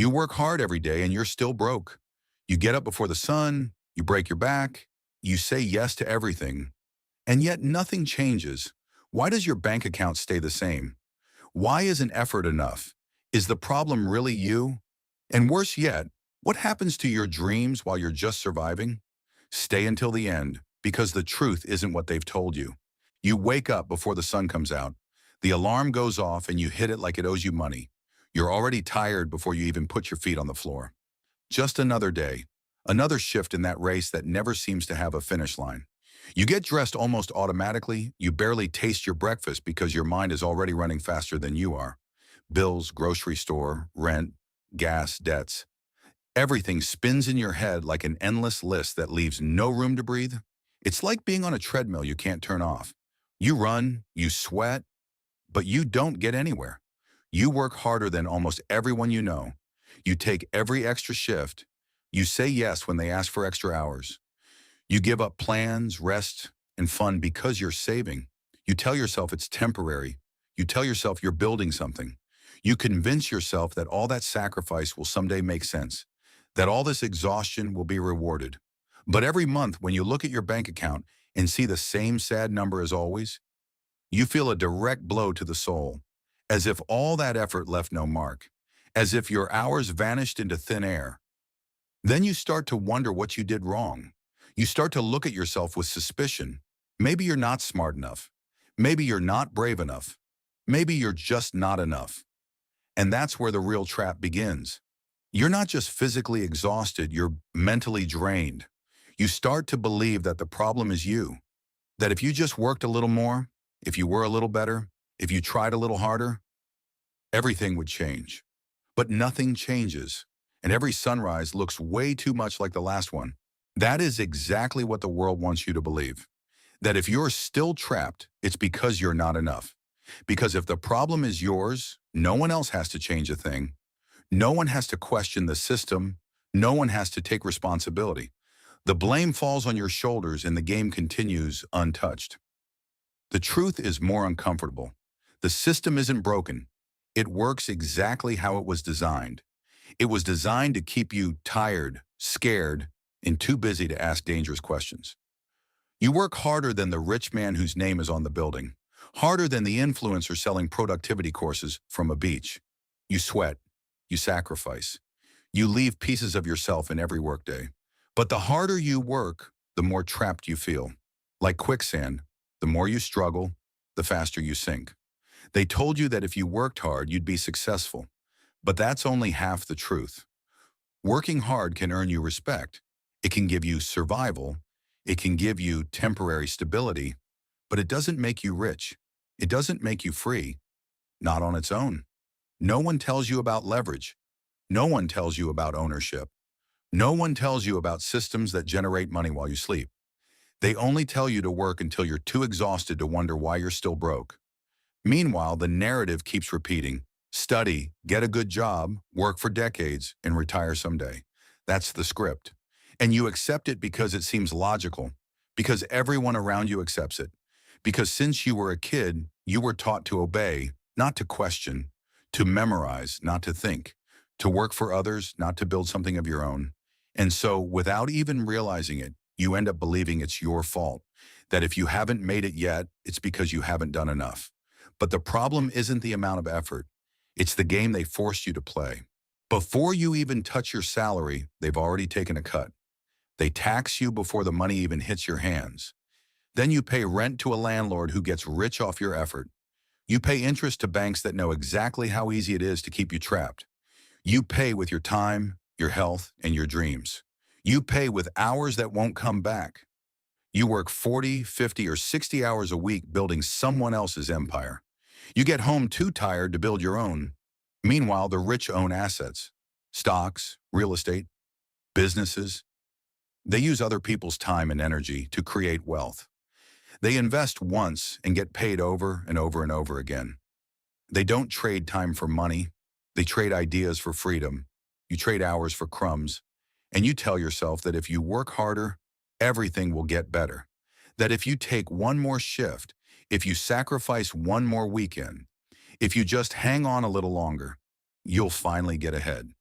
You work hard every day and you're still broke. You get up before the sun, you break your back, you say yes to everything, and yet nothing changes. Why does your bank account stay the same? Why isn't effort enough? Is the problem really you? And worse yet, what happens to your dreams while you're just surviving? Stay until the end, because the truth isn't what they've told you. You wake up before the sun comes out. The alarm goes off and you hit it like it owes you money. You're already tired before you even put your feet on the floor. Just another day, another shift in that race that never seems to have a finish line. You get dressed almost automatically. You barely taste your breakfast because your mind is already running faster than you are. Bills, grocery store, rent, gas, debts. Everything spins in your head like an endless list that leaves no room to breathe. It's like being on a treadmill you can't turn off. You run, you sweat, but you don't get anywhere. You work harder than almost everyone you know. You take every extra shift. You say yes when they ask for extra hours. You give up plans, rest, and fun because you're saving. You tell yourself it's temporary. You tell yourself you're building something. You convince yourself that all that sacrifice will someday make sense, that all this exhaustion will be rewarded. But every month when you look at your bank account and see the same sad number as always, you feel a direct blow to the soul, as if all that effort left no mark, as if your hours vanished into thin air. Then you start to wonder what you did wrong. You start to look at yourself with suspicion. Maybe you're not smart enough. Maybe you're not brave enough. Maybe you're just not enough. And that's where the real trap begins. You're not just physically exhausted, you're mentally drained. You start to believe that the problem is you, that if you just worked a little more, if you were a little better, if you tried a little harder, everything would change. But nothing changes, and every sunrise looks way too much like the last one. That is exactly what the world wants you to believe. That if you're still trapped, it's because you're not enough. Because if the problem is yours, no one else has to change a thing. No one has to question the system. No one has to take responsibility. The blame falls on your shoulders and the game continues untouched. The truth is more uncomfortable. The system isn't broken. It works exactly how it was designed. It was designed to keep you tired, scared, and too busy to ask dangerous questions. You work harder than the rich man whose name is on the building, harder than the influencer selling productivity courses from a beach. You sweat, you sacrifice, you leave pieces of yourself in every workday. But the harder you work, the more trapped you feel. Like quicksand, the more you struggle, the faster you sink. They told you that if you worked hard, you'd be successful. But that's only half the truth. Working hard can earn you respect. It can give you survival. It can give you temporary stability. But it doesn't make you rich. It doesn't make you free. Not on its own. No one tells you about leverage. No one tells you about ownership. No one tells you about systems that generate money while you sleep. They only tell you to work until you're too exhausted to wonder why you're still broke. Meanwhile, the narrative keeps repeating: study, get a good job, work for decades, and retire someday. That's the script. And you accept it because it seems logical, because everyone around you accepts it. Because since you were a kid, you were taught to obey, not to question, to memorize, not to think, to work for others, not to build something of your own. And so, without even realizing it, you end up believing it's your fault, that if you haven't made it yet, it's because you haven't done enough. But the problem isn't the amount of effort. It's the game they forced you to play. Before you even touch your salary, they've already taken a cut. They tax you before the money even hits your hands. Then you pay rent to a landlord who gets rich off your effort. You pay interest to banks that know exactly how easy it is to keep you trapped. You pay with your time, your health, and your dreams. You pay with hours that won't come back. You work 40, 50, or 60 hours a week building someone else's empire. You get home too tired to build your own. Meanwhile, the rich own assets, stocks, real estate, businesses. They use other people's time and energy to create wealth. They invest once and get paid over and over and over again. They don't trade time for money. They trade ideas for freedom. You trade hours for crumbs. And you tell yourself that if you work harder, everything will get better. That if you take one more shift, if you sacrifice one more weekend, if you just hang on a little longer, you'll finally get ahead.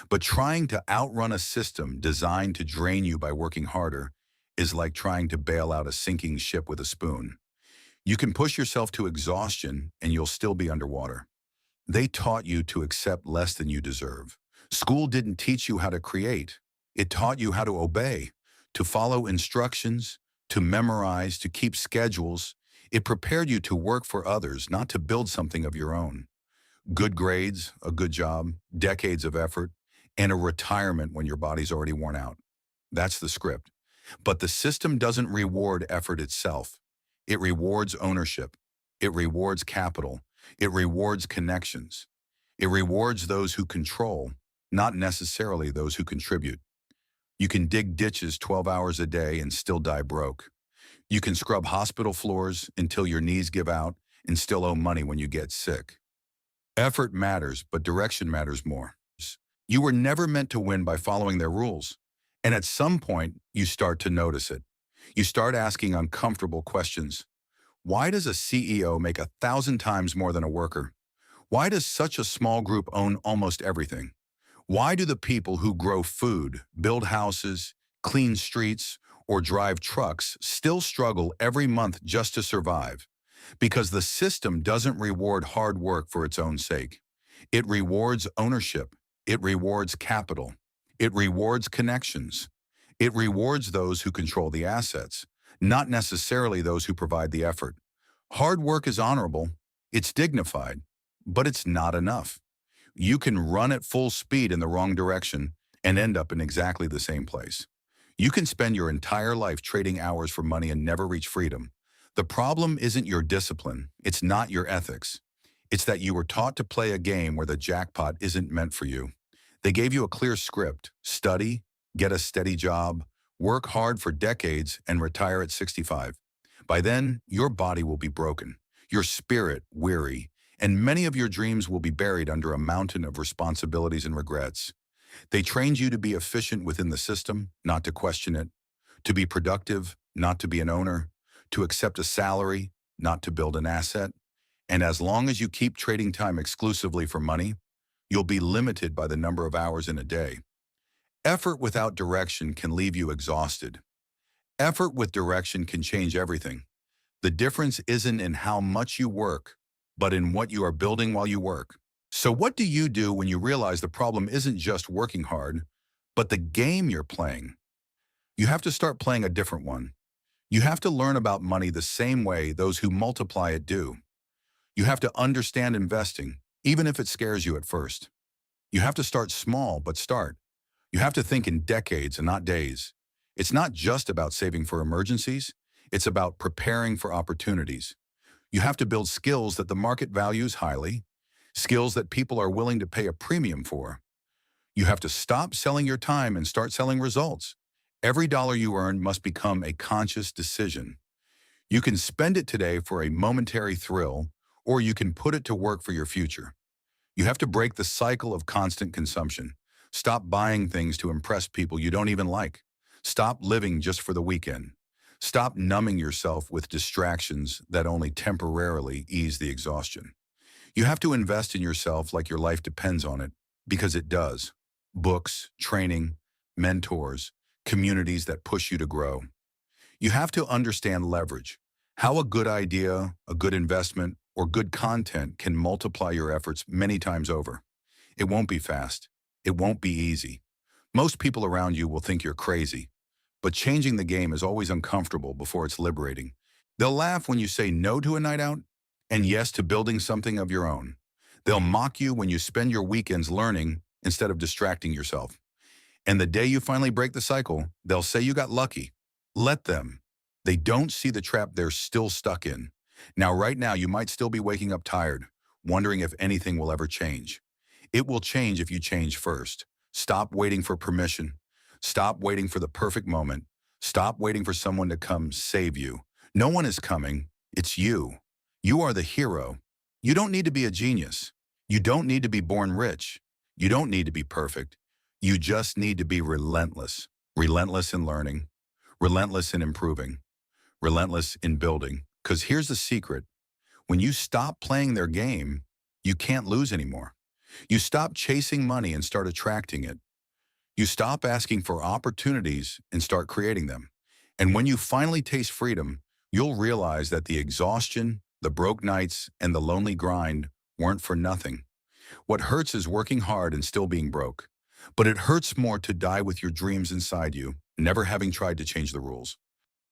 But trying to outrun a system designed to drain you by working harder is like trying to bail out a sinking ship with a spoon. You can push yourself to exhaustion and you'll still be underwater. They taught you to accept less than you deserve. School didn't teach you how to create. It taught you how to obey, to follow instructions, to memorize, to keep schedules. It prepared you to work for others, not to build something of your own. Good grades, a good job, decades of effort, and a retirement when your body's already worn out. That's the script. But the system doesn't reward effort itself. It rewards ownership. It rewards capital. It rewards connections. It rewards those who control, not necessarily those who contribute. You can dig ditches 12 hours a day and still die broke. You can scrub hospital floors until your knees give out and still owe money when you get sick. Effort matters, but direction matters more. You were never meant to win by following their rules. And at some point, you start to notice it. You start asking uncomfortable questions. Why does a CEO make 1,000 times more than a worker? Why does such a small group own almost everything? Why do the people who grow food, build houses, clean streets, or drive trucks still struggle every month just to survive? Because the system doesn't reward hard work for its own sake. It rewards ownership. It rewards capital. It rewards connections. It rewards those who control the assets, not necessarily those who provide the effort. Hard work is honorable. It's dignified, but it's not enough. You can run at full speed in the wrong direction and end up in exactly the same place. You can spend your entire life trading hours for money and never reach freedom. The problem isn't your discipline. It's not your ethics. It's that you were taught to play a game where the jackpot isn't meant for you. They gave you a clear script: study, get a steady job, work hard for decades, and retire at 65. By then, your body will be broken, your spirit weary, and many of your dreams will be buried under a mountain of responsibilities and regrets. They trained you to be efficient within the system, not to question it, to be productive, not to be an owner, to accept a salary, not to build an asset. And as long as you keep trading time exclusively for money, you'll be limited by the number of hours in a day. Effort without direction can leave you exhausted. Effort with direction can change everything. The difference isn't in how much you work, but in what you are building while you work. So what do you do when you realize the problem isn't just working hard, but the game you're playing? You have to start playing a different one. You have to learn about money the same way those who multiply it do. You have to understand investing, even if it scares you at first. You have to start small, but start. You have to think in decades and not days. It's not just about saving for emergencies. It's about preparing for opportunities. You have to build skills that the market values highly, skills that people are willing to pay a premium for. You have to stop selling your time and start selling results. Every dollar you earn must become a conscious decision. You can spend it today for a momentary thrill, or you can put it to work for your future. You have to break the cycle of constant consumption. Stop buying things to impress people you don't even like. Stop living just for the weekend. Stop numbing yourself with distractions that only temporarily ease the exhaustion. You have to invest in yourself like your life depends on it, because it does. Books, training, mentors, communities that push you to grow. You have to understand leverage, how a good idea, a good investment, or good content can multiply your efforts many times over. It won't be fast. It won't be easy. Most people around you will think you're crazy, but changing the game is always uncomfortable before it's liberating. They'll laugh when you say no to a night out and yes to building something of your own. They'll mock you when you spend your weekends learning instead of distracting yourself. And the day you finally break the cycle, they'll say you got lucky. Let them. They don't see the trap they're still stuck in. Now, right now, you might still be waking up tired, wondering if anything will ever change. It will change if you change first. Stop waiting for permission. Stop waiting for the perfect moment. Stop waiting for someone to come save you. No one is coming. It's you. You are the hero. You don't need to be a genius. You don't need to be born rich. You don't need to be perfect. You just need to be relentless. Relentless in learning. Relentless in improving. Relentless in building. Because here's the secret. When you stop playing their game, you can't lose anymore. You stop chasing money and start attracting it. You stop asking for opportunities and start creating them. And when you finally taste freedom, you'll realize that the exhaustion, the broke nights, and the lonely grind weren't for nothing. What hurts is working hard and still being broke. But it hurts more to die with your dreams inside you, never having tried to change the rules.